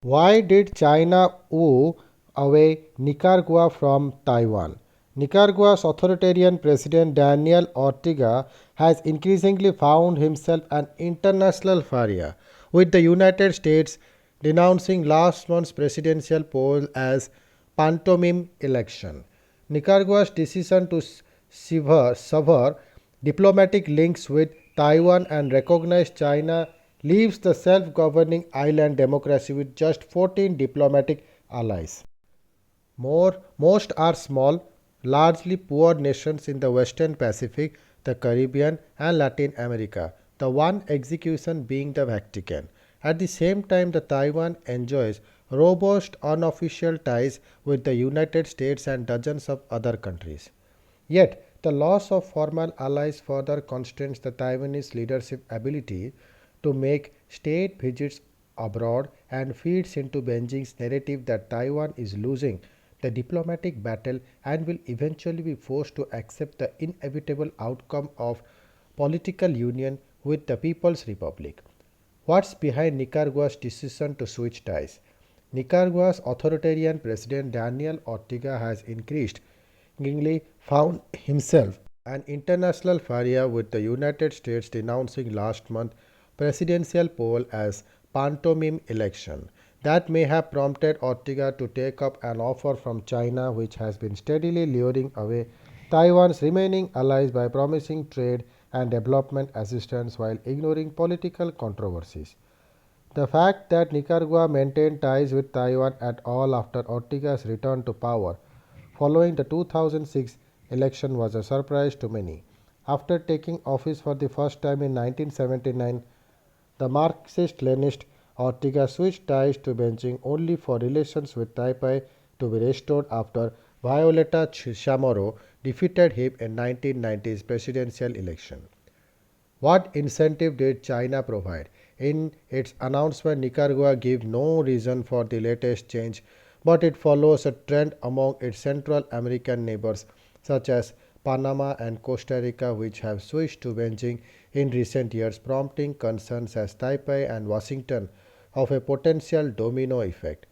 Why did China woo away Nicaragua from Taiwan? Nicaragua's authoritarian president Daniel Ortega has increasingly found himself an international pariah, with the United States denouncing last month's presidential poll as pantomime election. Nicaragua's decision to sever diplomatic links with Taiwan and recognize China leaves the self governing island democracy with just 14 diplomatic allies. Most are small, largely poor nations in the Western Pacific, the Caribbean, and Latin America, the one execution being the Vatican. At the same time, the Taiwan enjoys robust unofficial ties with the United States and dozens of other countries. Yet, the loss of formal allies further constrains the Taiwanese leadership ability to make state visits abroad and feeds into Beijing's narrative that Taiwan is losing the diplomatic battle and will eventually be forced to accept the inevitable outcome of political union with the People's Republic. What's behind Nicaragua's decision to switch ties? Nicaragua's authoritarian president Daniel Ortega has increasingly found himself an international pariah, with the United States denouncing last month's presidential poll as pantomime election. That may have prompted Ortega to take up an offer from China, which has been steadily luring away Taiwan's remaining allies by promising trade and development assistance while ignoring political controversies. The fact that Nicaragua maintained ties with Taiwan at all after Ortega's return to power following the 2006 election was a surprise to many. After taking office for the first time in 1979, the Marxist-Leninist Ortega switched ties to Beijing only for relations with Taipei to be restored after Violeta Chamorro defeated him in 1990's presidential election. What incentive did China provide? In its announcement, Nicaragua gave no reason for the latest change, but it follows a trend among its Central American neighbors, such as Panama and Costa Rica, which have switched to Beijing in recent years, prompting concerns as Taipei and Washington of a potential domino effect.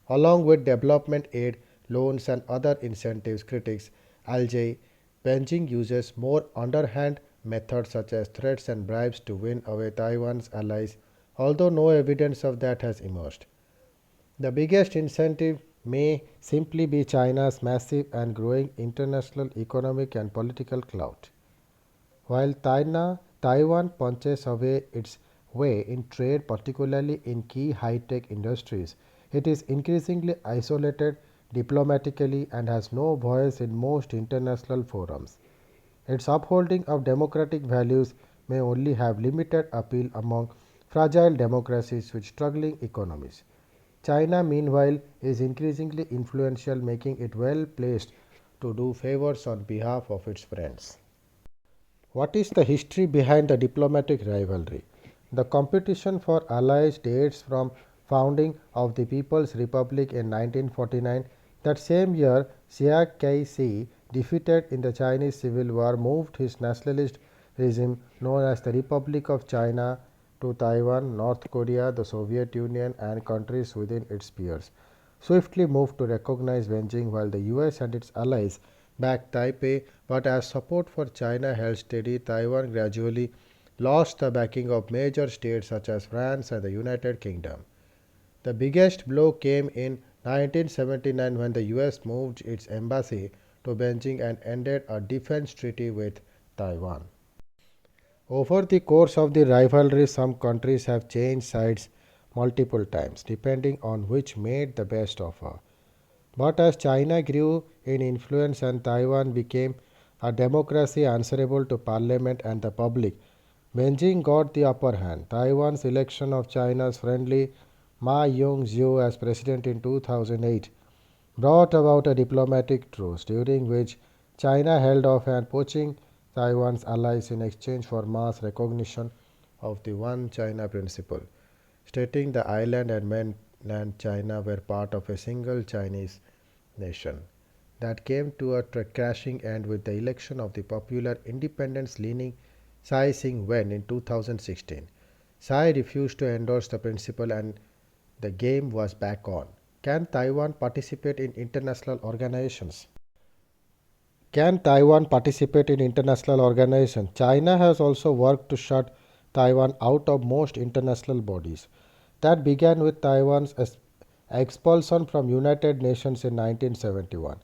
Along with development aid, loans, and other incentives, critics allege Beijing uses more underhand methods such as threats and bribes to win away Taiwan's allies, although no evidence of that has emerged. The biggest incentive may simply be China's massive and growing international economic and political clout. While Taiwan punches away its way in trade, particularly in key high tech industries, it is increasingly isolated diplomatically and has no voice in most international forums. Its upholding of democratic values may only have limited appeal among fragile democracies with struggling economies. China, meanwhile, is increasingly influential, making it well placed to do favors on behalf of its friends. What is the history behind the diplomatic rivalry? The competition for allies dates from founding of the People's Republic in 1949. That same year, Chiang Kai-shek, defeated in the Chinese Civil War, moved his nationalist regime known as the Republic of China to Taiwan. North Korea, the Soviet Union, and countries within its peers swiftly moved to recognize Beijing, while the US and its allies backed Taipei, but as support for China held steady, Taiwan gradually lost the backing of major states such as France and the United Kingdom. The biggest blow came in 1979 when the US moved its embassy to Beijing and ended a defense treaty with Taiwan. Over the course of the rivalry, some countries have changed sides multiple times, depending on which made the best offer. But as China grew in influence and Taiwan became a democracy answerable to parliament and the public, Beijing got the upper hand. Taiwan's election of China's friendly Ma Ying-jeou as president in 2008 brought about a diplomatic truce, during which China held off and poaching Taiwan's allies in exchange for mass recognition of the One China principle, stating the island and mainland China were part of a single Chinese nation. That came to a crashing end with the election of the popular independence leaning Tsai Ing wen in 2016. Tsai refused to endorse the principle and the game was back on. Can Taiwan participate in international organizations? Can Taiwan participate in international organizations? China has also worked to shut Taiwan out of most international bodies. That began with Taiwan's expulsion from United Nations in 1971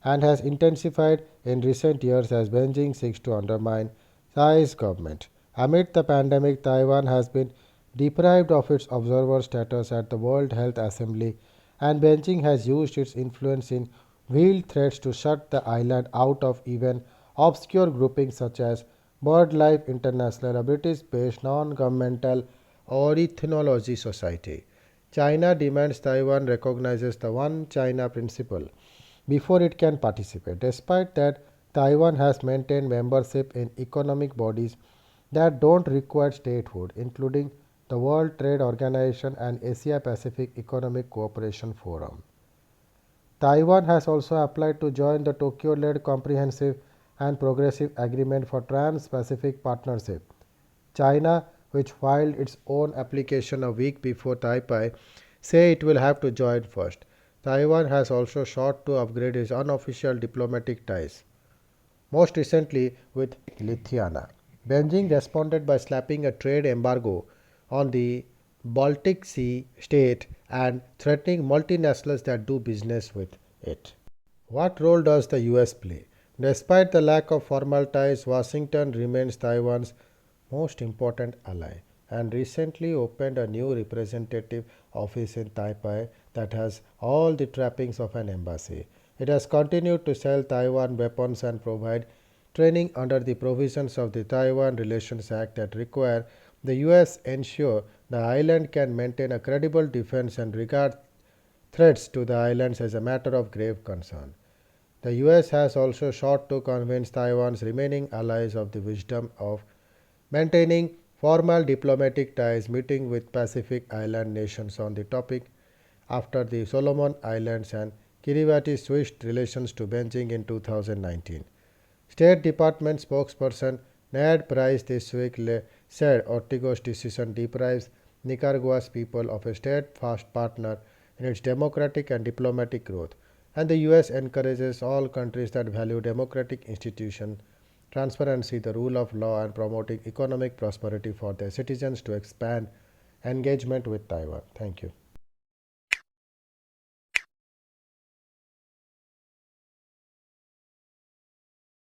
and has intensified in recent years as Beijing seeks to undermine Tsai's government. Amid the pandemic, Taiwan has been deprived of its observer status at the World Health Assembly, and Beijing has used its influence in veiled threats to shut the island out of even obscure groupings such as BirdLife International, a British based non governmental ornithology society. China demands Taiwan recognizes the One China principle before it can participate. Despite that, Taiwan has maintained membership in economic bodies that don't require statehood, including the World Trade Organization and Asia Pacific Economic Cooperation Forum. Taiwan has also applied to join the Tokyo led Comprehensive and Progressive Agreement for Trans Pacific Partnership. China, which filed its own application a week before Taipei, say it will have to join first. Taiwan has also sought to upgrade its unofficial diplomatic ties, most recently with Lithuania. Beijing responded by slapping a trade embargo on the Baltic Sea state and threatening multinationals that do business with it. What role does the US play? Despite the lack of formal ties, Washington remains Taiwan's most important ally and recently opened a new representative office in Taipei that has all the trappings of an embassy. It has continued to sell Taiwan weapons and provide training under the provisions of the Taiwan Relations Act that require the US ensure the island can maintain a credible defense and regard threats to the islands as a matter of grave concern. The US has also sought to convince Taiwan's remaining allies of the wisdom of maintaining formal diplomatic ties, meeting with Pacific Island nations on the topic after the Solomon Islands and Kiribati switched relations to Beijing in 2019. State Department spokesperson Ned Price this week said Ortega's decision deprives Nicaragua's people of a steadfast partner in its democratic and diplomatic growth, and the US encourages all countries that value democratic institutions, transparency, the rule of law, and promoting economic prosperity for their citizens to expand engagement with Taiwan. Thank you.